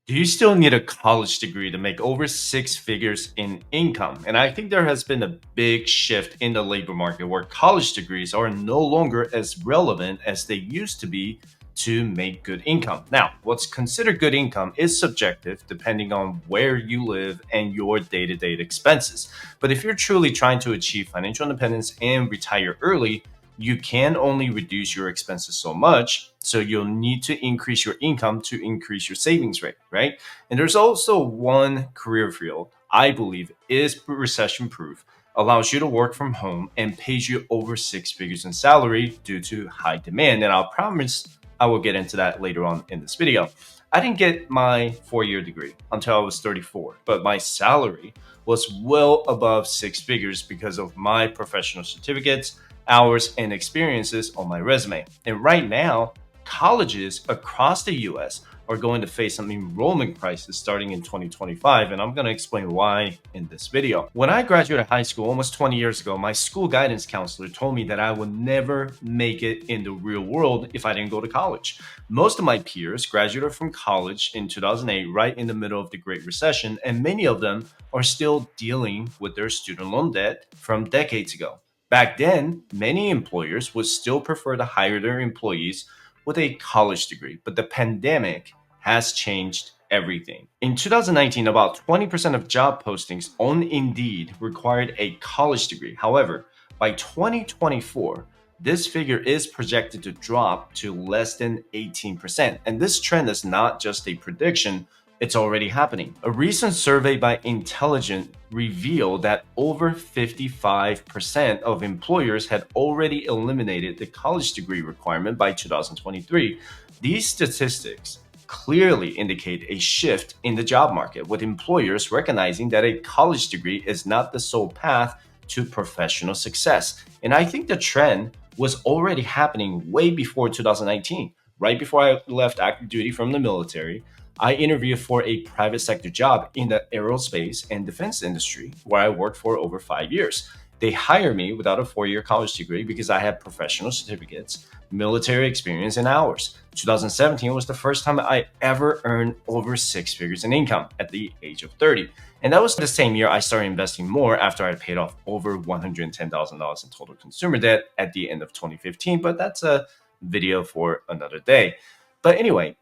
Do you still need a college degree to make over six figures in income? And I think there has been a big shift in the labor market where college degrees are no longer as relevant as they used to be to make good income. Now, what's considered good income is subjective depending on where you live and your day to day expenses. But if you're truly trying to achieve financial independence and retire early, you can only reduce your expenses so much. So you'll need to increase your income to increase your savings rate, right? And there's also one career field I believe is recession proof, allows you to work from home and pays you over six figures in salary due to high demand. And I'll promise I will get into that later on in this video. I didn't get my 4 year degree until I was 34, but my salary was well above six figures because of my professional certificates, hours, and experiences on my resume. And right now, colleges across the US are going to face some enrollment crisis starting in 2025, and I'm going to explain why in this video. When I graduated high school almost 20 years ago, my school guidance counselor told me that I would never make it in the real world if I didn't go to college. Most of my peers graduated from college in 2008, right in the middle of the Great Recession, and many of them are still dealing with their student loan debt from decades ago. Back then, many employers would still prefer to hire their employees with a college degree, but the pandemic has changed everything. In 2019, about 20% of job postings on Indeed required a college degree. However, by 2024, this figure is projected to drop to less than 18%. And this trend is not just a prediction, it's already happening. A recent survey by Intelligent revealed that over 55% of employers had already eliminated the college degree requirement by 2023. These statistics clearly indicate a shift in the job market, with employers recognizing that a college degree is not the sole path to professional success. And I think the trend was already happening way before 2019. Right before I left active duty from the military, I interviewed for a private sector job in the aerospace and defense industry where I worked for over 5 years. They hired me without a 4 year college degree because I had professional certificates, military experience, and hours. 2017 was the first time I ever earned over six figures in income at the age of 30. And that was the same year I started investing more after I paid off over $110,000 in total consumer debt at the end of 2015. But that's a video for another day. But anyway,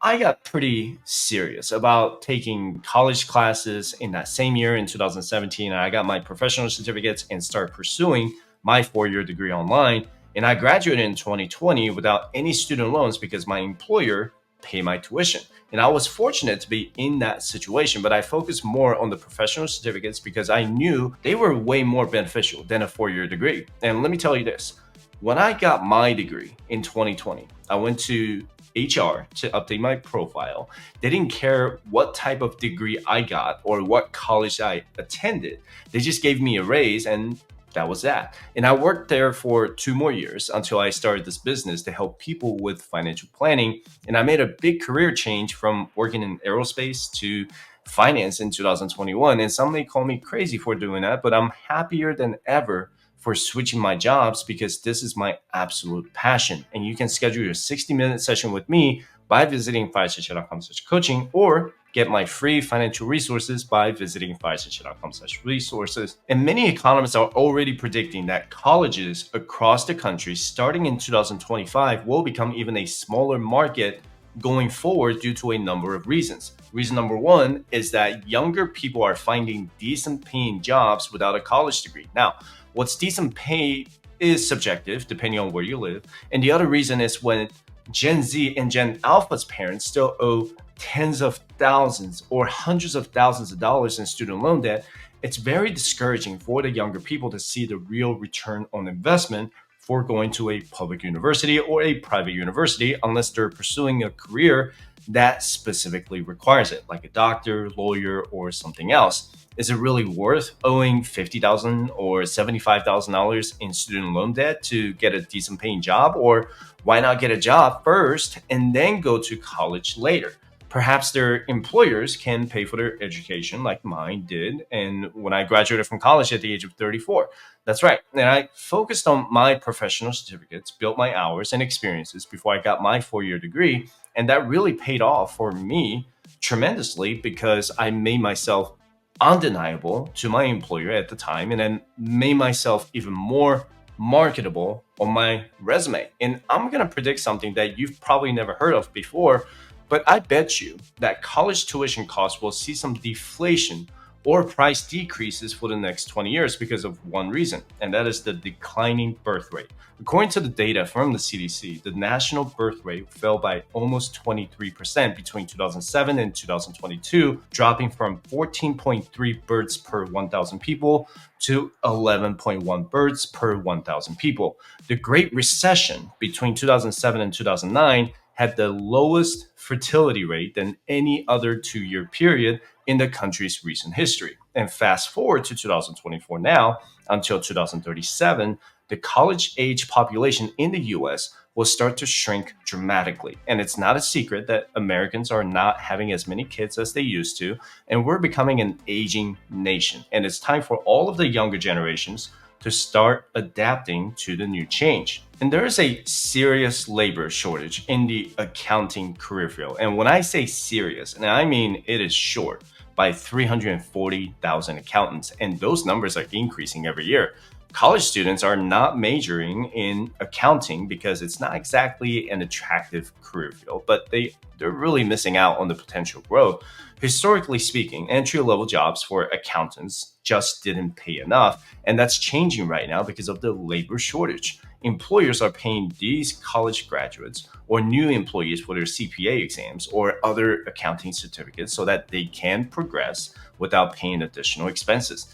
I got pretty serious about taking college classes in that same year in 2017. I got my professional certificates and started pursuing my 4 year degree online. And I graduated in 2020 without any student loans because my employer paid my tuition. And I was fortunate to be in that situation, but I focused more on the professional certificates because I knew they were way more beneficial than a 4 year degree. And let me tell you this, when I got my degree in 2020, I went to HR to update my profile. They didn't care what type of degree I got or what college I attended. They just gave me a raise and that was that. And I worked there for 2 more years until I started this business to help people with financial planning. And I made a big career change from working in aerospace to finance in 2021. And some may call me crazy for doing that, but I'm happier than ever for switching my jobs because this is my absolute passion. And you can schedule your 60-minute session with me by visiting firesearcher.com/coaching or get my free financial resources by visiting firesearcher.com/resources. And many economists are already predicting that colleges across the country starting in 2025 will become even a smaller market going forward due to a number of reasons. Reason number one is that younger people are finding decent paying jobs without a college degree. Now, what's decent pay is subjective depending on where you live. And the other reason is when Gen Z and Gen Alpha's parents still owe tens of thousands or hundreds of thousands of dollars in student loan debt, it's very discouraging for the younger people to see the real return on investment for going to a public university or a private university unless they're pursuing a career that specifically requires it, like a doctor, lawyer, or something else. Is it really worth owing $50,000 or $75,000 in student loan debt to get a decent paying job? Or why not get a job first and then go to college later? Perhaps their employers can pay for their education like mine did. And when I graduated from college at the age of 34, that's right. And I focused on my professional certificates, built my hours and experiences before I got my 4 year degree. And that really paid off for me tremendously because I made myself undeniable to my employer at the time and then made myself even more marketable on my resume. And I'm going to predict something that you've probably never heard of before, but I bet you that college tuition costs will see some deflation or price decreases for the next 20 years because of one reason, and that is the declining birth rate. According to the data from the CDC, the national birth rate fell by almost 23% between 2007 and 2022, dropping from 14.3 births per 1,000 people to 11.1 births per 1,000 people. The Great Recession between 2007 and 2009 had the lowest fertility rate than any other 2-year period in the country's recent history. And fast forward to 2024 now, until 2037, the college age population in the US will start to shrink dramatically. And it's not a secret that Americans are not having as many kids as they used to, and we're becoming an aging nation. And it's time for all of the younger generations to start adapting to the new change. And there is a serious labor shortage in the accounting career field. And when I say serious, and I mean it is short by 340,000 accountants, and those numbers are increasing every year. College students are not majoring in accounting because it's not exactly an attractive career field, but they're really missing out on the potential growth. Historically speaking, entry-level jobs for accountants just didn't pay enough, and that's changing right now because of the labor shortage. Employers are paying these college graduates or new employees for their CPA exams or other accounting certificates so that they can progress without paying additional expenses.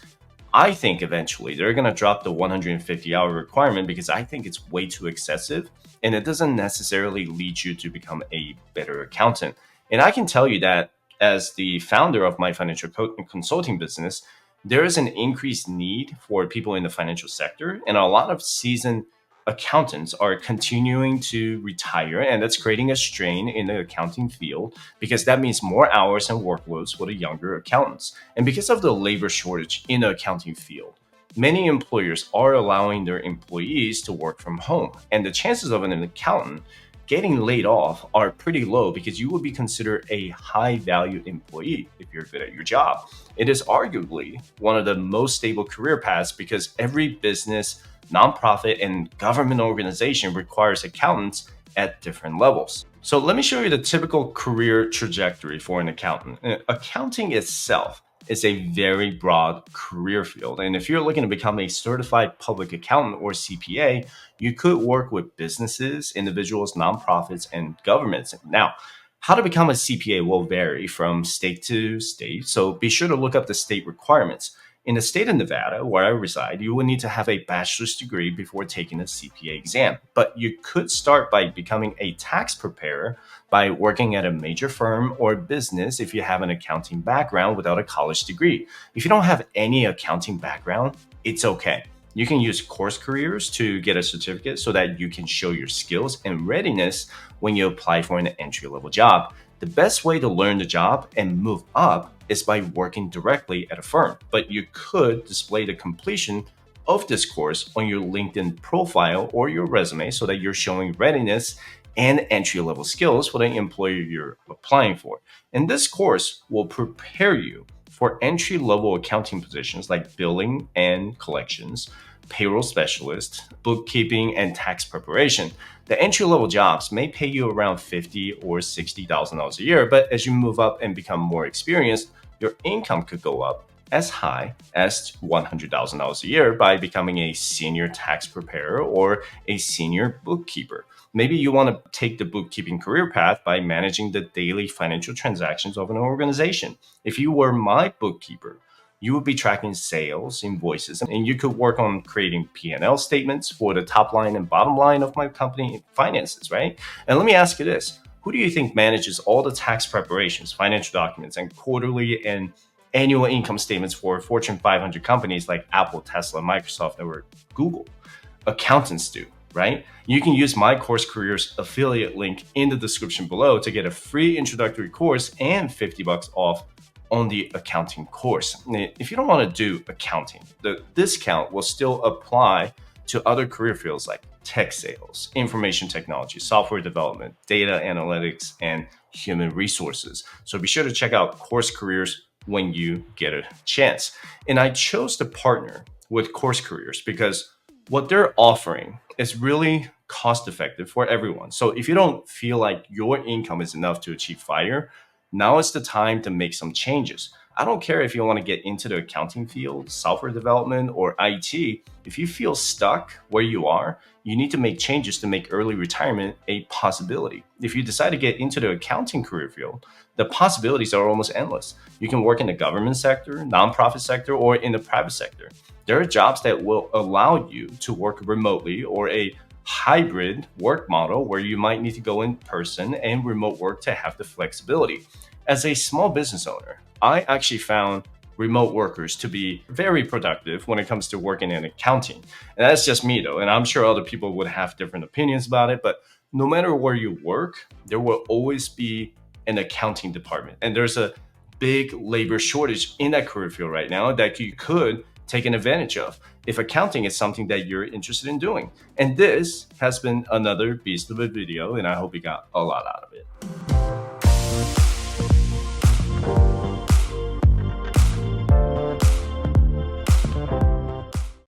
I think eventually they're going to drop the 150-hour requirement because I think it's way too excessive and it doesn't necessarily lead you to become a better accountant. And I can tell you that as the founder of my financial consulting business, there is an increased need for people in the financial sector, and a lot of seasoned accountants are continuing to retire, and that's creating a strain in the accounting field because that means more hours and workloads for the younger accountants. And because of the labor shortage in the accounting field, many employers are allowing their employees to work from home, and the chances of an accountant getting laid off are pretty low because you would be considered a high valued employee if you're good at your job. It is arguably one of the most stable career paths because every business, nonprofit, and government organization requires accountants at different levels. So let me show you the typical career trajectory for an accountant. Accounting itself is a very broad career field. And if you're looking to become a certified public accountant or CPA, you could work with businesses, individuals, nonprofits, and governments. Now, how to become a CPA will vary from state to state, so be sure to look up the state requirements. In the state of Nevada, where I reside, you will need to have a bachelor's degree before taking a CPA exam. But you could start by becoming a tax preparer by working at a major firm or business if you have an accounting background without a college degree. If you don't have any accounting background, it's okay. You can use CourseCareers to get a certificate so that you can show your skills and readiness when you apply for an entry-level job. The best way to learn the job and move up is by working directly at a firm, but you could display the completion of this course on your LinkedIn profile or your resume so that you're showing readiness and entry-level skills for the employer you're applying for. And this course will prepare you for entry-level accounting positions like billing and collections, payroll specialist, bookkeeping, and tax preparation. The entry-level jobs may pay you around $50,000 or $60,000 a year, but as you move up and become more experienced, your income could go up as high as $100,000 a year by becoming a senior tax preparer or a senior bookkeeper. Maybe you want to take the bookkeeping career path by managing the daily financial transactions of an organization. If you were my bookkeeper, you would be tracking sales, invoices, and you could work on creating P&L statements for the top line and bottom line of my company finances, right? And let me ask you this. Who do you think manages all the tax preparations, financial documents, and quarterly and annual income statements for Fortune 500 companies like Apple, Tesla, Microsoft, or Google? Accountants do, right? You can use my CourseCareers affiliate link in the description below to get a free introductory course and $50 off on the accounting course. If you don't want to do accounting, the discount will still apply to other career fields like tech sales, information technology, software development, data analytics, and human resources. So be sure to check out CourseCareers when you get a chance. And I chose to partner with CourseCareers because what they're offering is really cost effective for everyone. So if you don't feel like your income is enough to achieve FIRE, now is the time to make some changes. I don't care if you want to get into the accounting field, software development, or IT. If you feel stuck where you are, you need to make changes to make early retirement a possibility. If you decide to get into the accounting career field, the possibilities are almost endless. You can work in the government sector, nonprofit sector, or in the private sector. There are jobs that will allow you to work remotely or a hybrid work model where you might need to go in person and remote work to have the flexibility. As a small business owner, I actually found remote workers to be very productive when it comes to working in accounting. And that's just me though. And I'm sure other people would have different opinions about it, but no matter where you work, there will always be an accounting department. And there's a big labor shortage in that career field right now that you could take an advantage of if accounting is something that you're interested in doing. And this has been another beast of a video, and I hope you got a lot out of it.